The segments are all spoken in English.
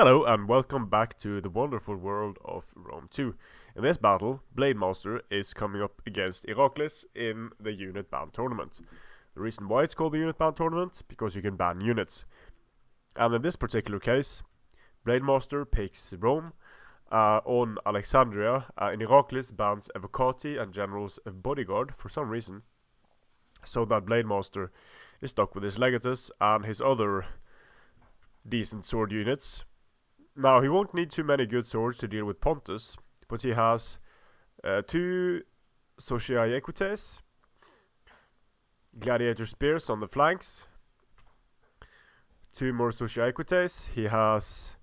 Hello and welcome back to the wonderful world of Rome 2. In this battle, Blademaster is coming up against Iraklis in the unit ban tournament. The reason why it's called the unit ban tournament, because you can ban units. And in this particular case, Blademaster picks Rome on Alexandria, and Iraklis bans Evocati and General's bodyguard for some reason. So that Blademaster is stuck with his Legatus and his other decent sword units. Now, he won't need too many good swords to deal with Pontus, but he has two Sociai Equites, Gladiator Spears on the flanks, two more Sociai Equites. He has,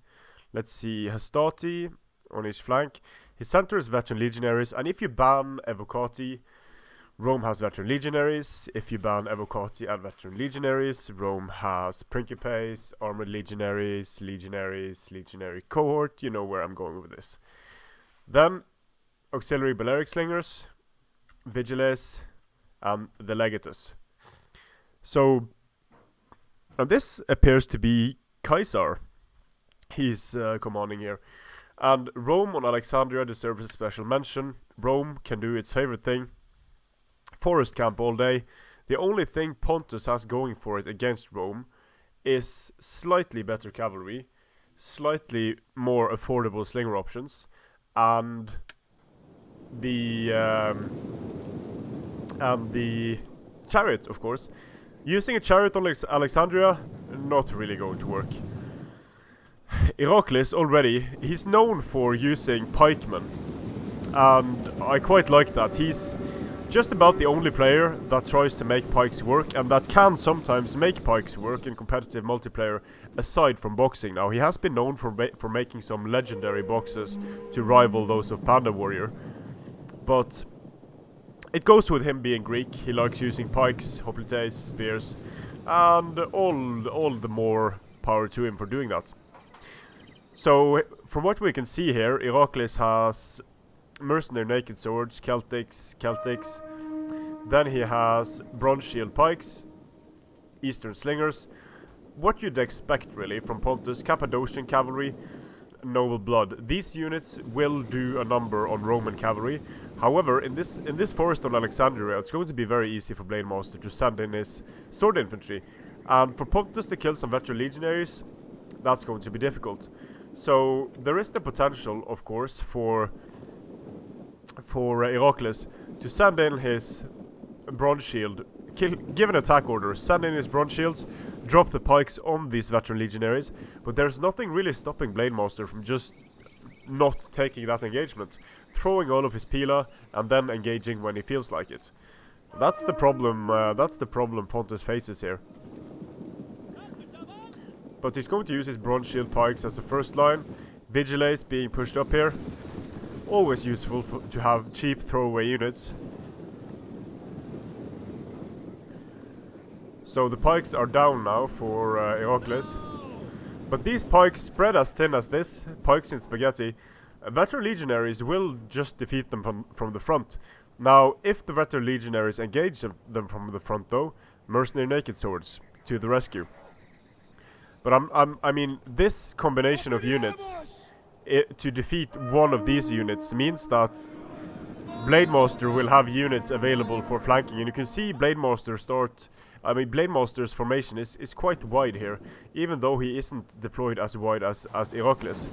let's see, Hastati on each flank. His center is Veteran Legionaries, and if you ban Evocati, Rome has Veteran Legionaries. If you ban Evocati and Veteran Legionaries, Rome has Principes, Armored Legionaries, Legionary Cohort. You know where I'm going with this. Then, Auxiliary Balearic Slingers, Vigiles, and the Legatus. So, and this appears to be Caesar. He's commanding here. And Rome on Alexandria deserves a special mention. Rome can do its favorite thing. Forest camp all day. The only thing Pontus has going for it against Rome is slightly better cavalry, slightly more affordable slinger options, and the chariot, of course. Using a chariot on Alexandria, not really going to work. Iraklis already, he's known for using pikemen, and I quite like that. He's just about the only player that tries to make pikes work, and that can sometimes make pikes work in competitive multiplayer, aside from boxing. Now, he has been known for making some legendary boxes to rival those of Panda Warrior, but it goes with him being Greek. He likes using pikes, hoplites, spears, and all the more power to him for doing that. So, from what we can see here, Iraklis has mercenary naked swords, Celtics. Then he has bronze shield pikes, eastern slingers. What you'd expect really from Pontus: Cappadocian cavalry, noble blood. These units will do a number on Roman cavalry. However, in this forest on Alexandria, it's going to be very easy for Blademaster to send in his sword infantry, and for Pontus to kill some veteran legionaries, that's going to be difficult. So there is the potential, of course, for Iraklis to send in his bronze shield, give an attack order, send in his bronze shields, drop the pikes on these veteran legionaries, but there's nothing really stopping Blademaster from just not taking that engagement, throwing all of his pila and then engaging when he feels like it. That's the problem Pontus faces here. But he's going to use his bronze shield pikes as a first line, Vigiles being pushed up here. Always useful to have cheap throwaway units. So the pikes are down now for Iraklis. But these pikes, spread as thin as this, pikes in spaghetti, veteran legionaries will just defeat them from the front. Now, if the veteran legionaries engage them from the front though, mercenary naked swords to the rescue. But I mean, this combination of units to defeat one of these units means that Blademaster will have units available for flanking, and you can see Blademaster's formation is quite wide here, even though he isn't deployed as wide as Iraklis.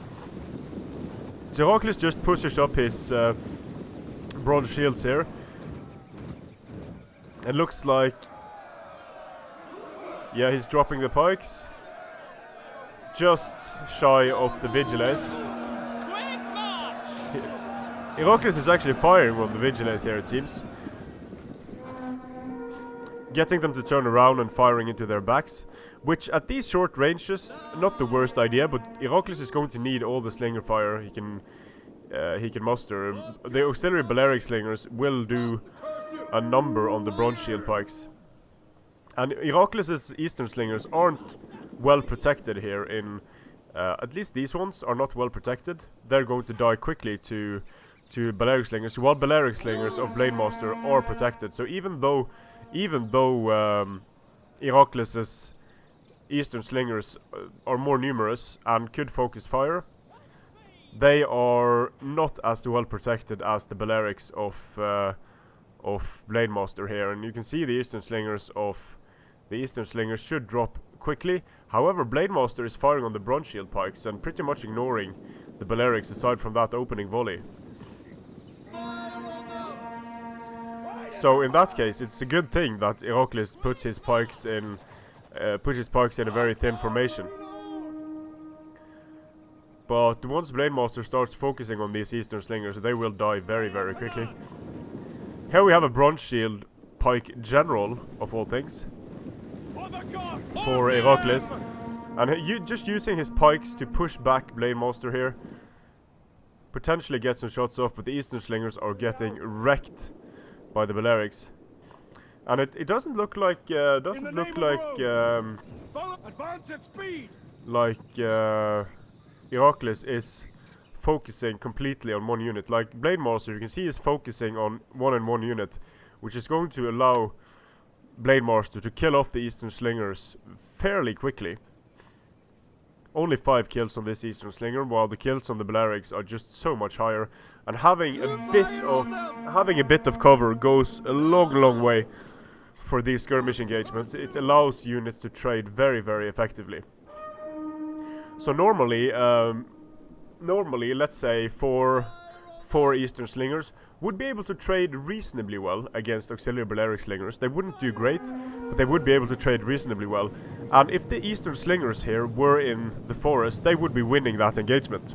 So Iraklis just pushes up his bronze shields here. It looks like, yeah, he's dropping the pikes just shy of the Vigiles. Iraklis is actually firing on the Vigiles here, it seems. Getting them to turn around and firing into their backs, which at these short ranges, not the worst idea, but Iraklis is going to need all the slinger fire he can muster. The auxiliary Balearic slingers will do a number on the bronze shield pikes. And Iraklis' eastern slingers aren't well protected here in... at least these ones are not well protected. They're going to die quickly to Balearic slingers, while Balearic slingers of Blademaster are protected. So even though Iraklis' Eastern Slingers are more numerous and could focus fire, they are not as well protected as the Balearics of Blademaster here, and you can see the Eastern Slingers should drop quickly. However, Blademaster is firing on the bronze shield pikes and pretty much ignoring the Balearics aside from that opening volley. So in that case, it's a good thing that Iraklis puts his pikes in a very thin formation. But once Blademaster starts focusing on these Eastern Slingers, they will die very, very quickly. Here we have a bronze shield pike general, of all things, for Iraklis. And just using his pikes to push back Blademaster here, potentially get some shots off, but the Eastern Slingers are getting wrecked by the Balearics. And it doesn't look like Iraklis is focusing completely on one unit. Like Blademaster, you can see is focusing on one unit, which is going to allow Blademaster to kill off the Eastern Slingers fairly quickly. Only 5 kills on this Eastern Slinger, while the kills on the Balearics are just so much higher. And having a bit of cover goes a long way for these skirmish engagements. It allows units to trade very, very effectively. So normally, let's say four Eastern Slingers would be able to trade reasonably well against auxiliary Balearic Slingers. They wouldn't do great, but they would be able to trade reasonably well. And if the Eastern Slingers here were in the forest, they would be winning that engagement.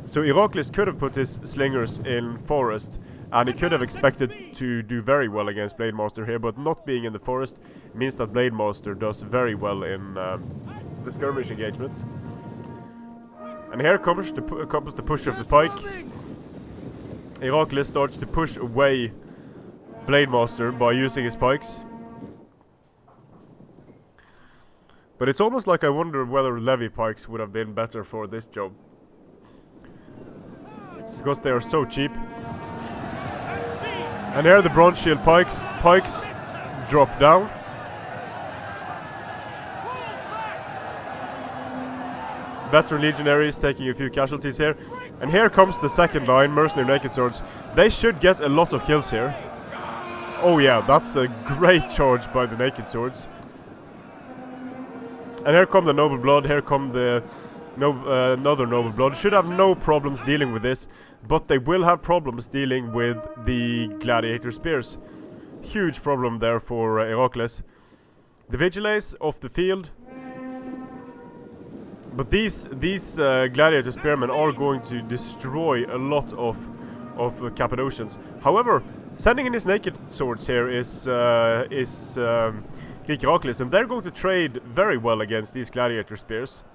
So Iraklis could have put his Slingers in forest, and he could have expected to do very well against Blademaster here, but not being in the forest means that Blademaster does very well in the skirmish engagement. And here comes the push of the pike. Iraklis starts to push away Blademaster by using his pikes. But it's almost like I wonder whether Levy pikes would have been better for this job, because they are so cheap. And here the bronze shield pikes drop down. Veteran legionaries taking a few casualties here. And here comes the second line, mercenary naked swords. They should get a lot of kills here. Oh yeah, that's a great charge by the naked swords. And here come the noble blood, here come the another noble blood. Should have no problems dealing with this, but they will have problems dealing with the gladiator spears. Huge problem there for Iraklis. The vigiles off the field. But these gladiator spearmen are going to destroy a lot of Cappadocians. However, sending in his naked swords here is Greek Iraklis, and they're going to trade very well against these gladiator spears.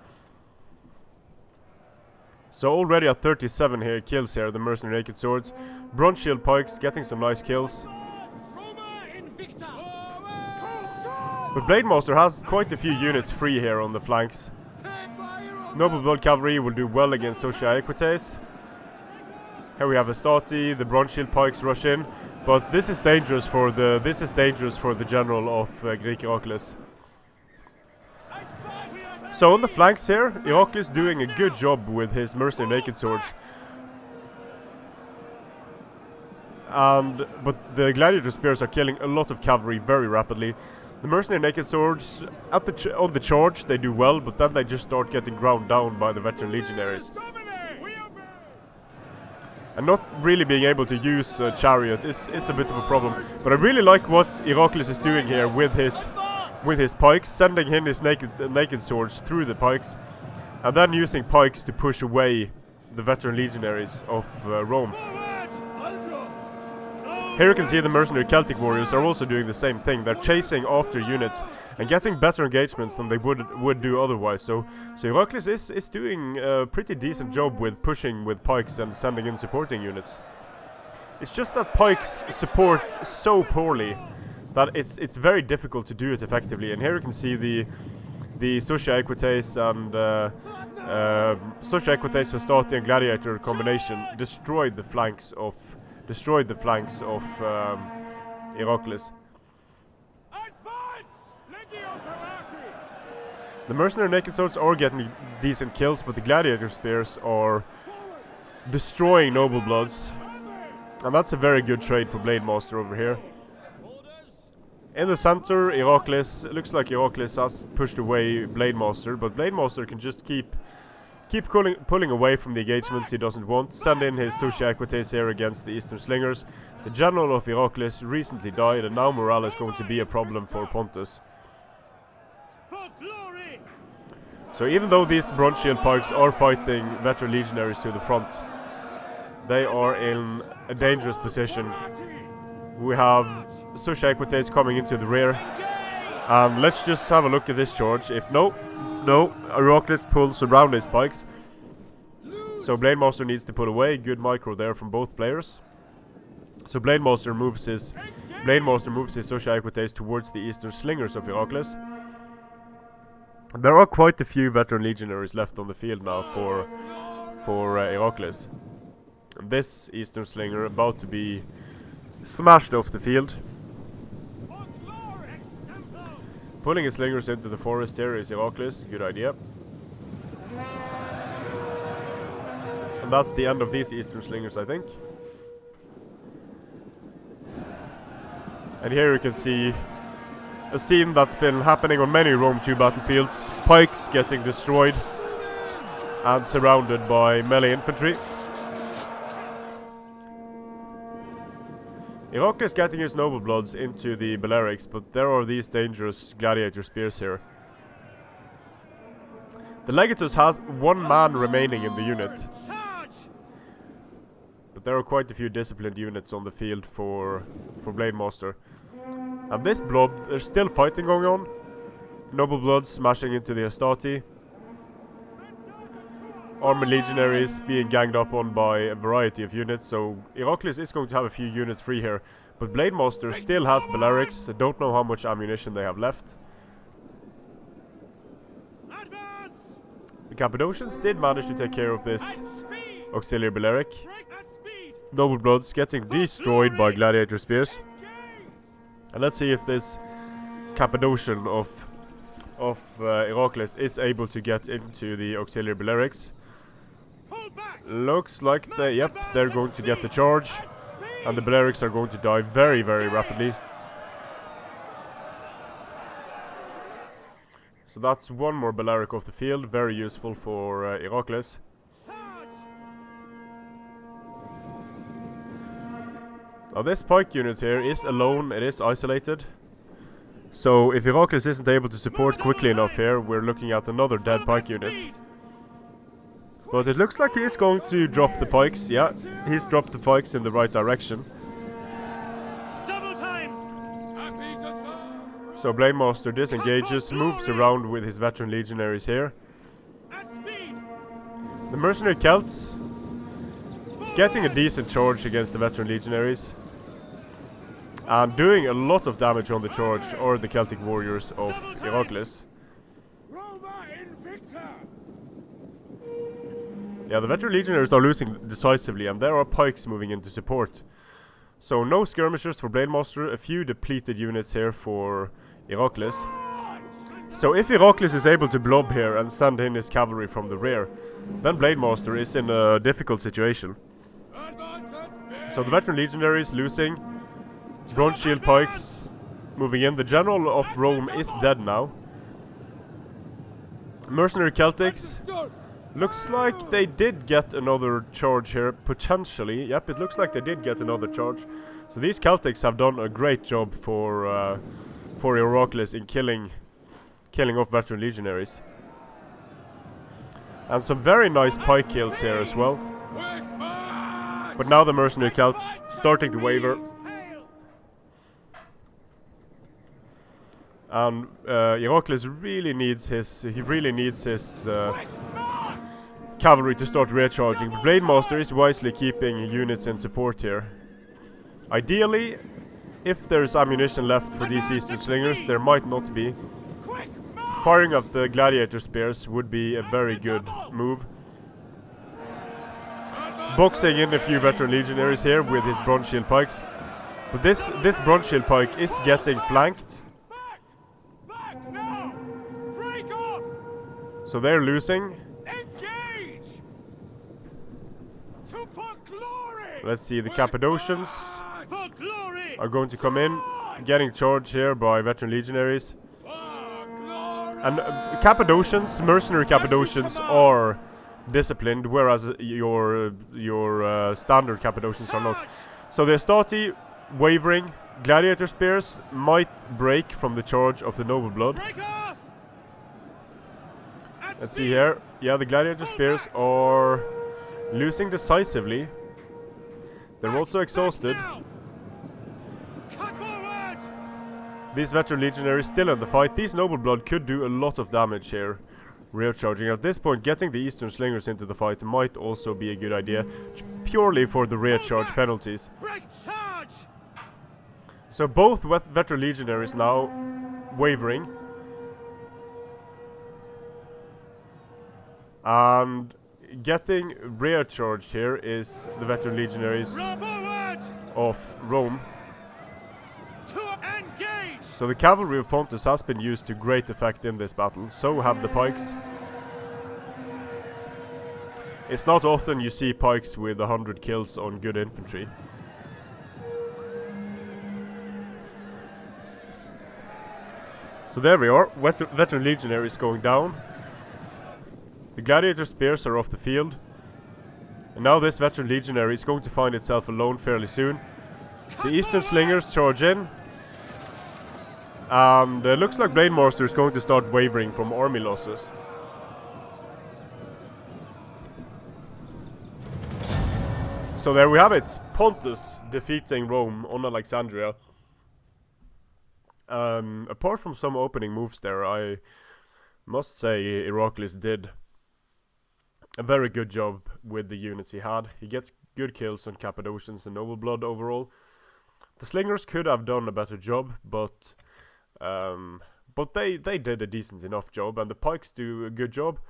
So already at 37 here kills here, the mercenary naked swords. Bronze shield pikes getting some nice kills. But Blademaster has quite a few units free here on the flanks. Noble blood cavalry will do well against Socia Equites. Here we have Astati, the bronze shield pikes rush in, but this is dangerous for the general of Greek Iraklis. So on the flanks here, Iraklis doing a good job with his mercenary naked swords. But the gladiator spears are killing a lot of cavalry very rapidly. The mercenary naked swords on the charge they do well, but then they just start getting ground down by the veteran legionaries. And not really being able to use chariot is a bit of a problem. But I really like what Iraklis is doing here with his pikes, sending in his naked swords through the pikes, and then using pikes to push away the veteran legionaries of Rome. Here you can see the mercenary Celtic warriors are also doing the same thing. They're chasing after units and getting better engagements than they would do otherwise. So Iraklis is doing a pretty decent job with pushing with pikes and sending in supporting units. It's just that pikes support so poorly that it's very difficult to do it effectively. And here you can see the Socia Equites and Socia Equites Astati and Gladiator combination destroyed the flanks of Iraklis. The mercenary naked swords are getting decent kills, but the gladiator spears are destroying noble bloods. And that's a very good trade for Blademaster over here. In the center, Iraklis, looks like Iraklis has pushed away Blademaster, but Blademaster can just keep pulling away from the engagements he doesn't want, send in his Sushi Equites here against the Eastern Slingers. The general of Iraklis recently died, and now morale is going to be a problem for Pontus. So even though these bronze shield pikes are fighting veteran legionaries to the front, they are in a dangerous position. We have Sushi Equites coming into the rear, and let's just have a look at this charge. If no, Iraklis pulls around his pikes, so Blademaster needs to put away. Good micro there from both players. So Blademaster moves his Sushi Equites towards the Eastern Slingers of Iraklis. There are quite a few veteran legionaries left on the field now for Iraklis. This Eastern Slinger about to be smashed off the field. Pulling his slingers into the forest here is Iraklis, good idea. And that's the end of these Eastern Slingers, I think. And here you can see a scene that's been happening on many Rome 2 battlefields. Pikes getting destroyed and surrounded by melee infantry. Iraklis getting his noble bloods into the Balearics, but there are these dangerous gladiator spears here. The Legatus has one man remaining in the unit, but there are quite a few disciplined units on the field for Blademaster. And this blob, there's still fighting going on. Noble bloods smashing into the Astati. Armored legionaries being ganged up on by a variety of units, so Iraklis is going to have a few units free here. But Blademaster still has Balearics. I don't know how much ammunition they have left. The Cappadocians did manage to take care of this auxiliary Balearic. Noble bloods getting destroyed by gladiator spears. And let's see if this Cappadocian of Iraklis is able to get into the auxiliary Balearics. Looks like they're going to get the charge, and the Balearics are going to die very, very rapidly. So that's one more Balearic off the field, very useful for Iraklis. Now this pike unit here is alone, it is isolated. So if Iraklis isn't able to support quickly enough here, we're looking at another dead pike unit. But it looks like he is going to drop the pikes. Yeah, he's dropped the pikes in the right direction. So Blademaster disengages, moves around with his veteran legionaries here. The mercenary Celts getting a decent charge against the veteran legionaries. And doing a lot of damage on the charge are the Celtic warriors of Iraklis. Yeah, the veteran legionaries are losing decisively, and there are pikes moving in to support. So no skirmishers for Blademaster, a few depleted units here for Iraklis. So if Iraklis is able to blob here and send in his cavalry from the rear, then Blademaster is in a difficult situation. So the veteran legionaries losing, bronze shield pikes moving in. The general of Rome is dead now. Mercenary Celtics. Looks like they did get another charge here, potentially. Yep, it looks like they did get another charge. So these Celtics have done a great job for Iraklis in killing off veteran legionaries. And some very nice pike kills here as well. But now the mercenary Celts starting to waver. And Iraklis really needs his cavalry to start recharging, but Blademaster is wisely keeping units in support here. Ideally, if there's ammunition left for these Eastern Slingers, there might not be. Firing up the gladiator spears would be a very good move. Boxing in a few veteran legionaries here with his bronze shield pikes. But this bronze shield pike is getting flanked. So they're losing. Engage! For glory! Let's see, the Cappadocians For glory! are going to come in, getting charged here by veteran legionaries. For glory! And Cappadocians, mercenary Cappadocians, are disciplined, whereas your standard Cappadocians are not. So the Astati wavering. Gladiator spears might break from the charge of the noble blood. Let's see here. Yeah, the gladiator spears are losing decisively. They're also exhausted. These veteran legionaries still in the fight. These noble blood could do a lot of damage here. Rear charging. At this point, getting the eastern slingers into the fight might also be a good idea, purely for the rear charge penalties. So both veteran legionaries now wavering. And getting rear charged here is the veteran legionaries of Rome. So the cavalry of Pontus has been used to great effect in this battle, so have the pikes. It's not often you see pikes with 100 kills on good infantry. So there we are, veteran legionaries going down. The gladiator spears are off the field. And now this veteran legionary is going to find itself alone fairly soon. The eastern slingers charge in. And it looks like Blademaster is going to start wavering from army losses. So there we have it. Pontus defeating Rome on Alexandria. Apart from some opening moves there, I must say Iraklis did a very good job with the units he had. He gets good kills on Cappadocians and noble blood overall. The slingers could have done a better job, but they did a decent enough job, and the pikes do a good job.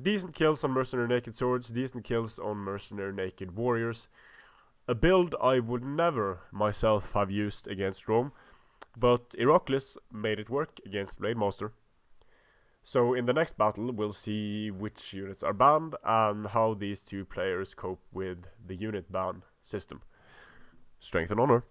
Decent kills on mercenary naked swords, decent kills on mercenary naked warriors. A build I would never myself have used against Rome, but Iraklis made it work against Blademaster. So in the next battle we'll see which units are banned and how these two players cope with the unit ban system. Strength and honor.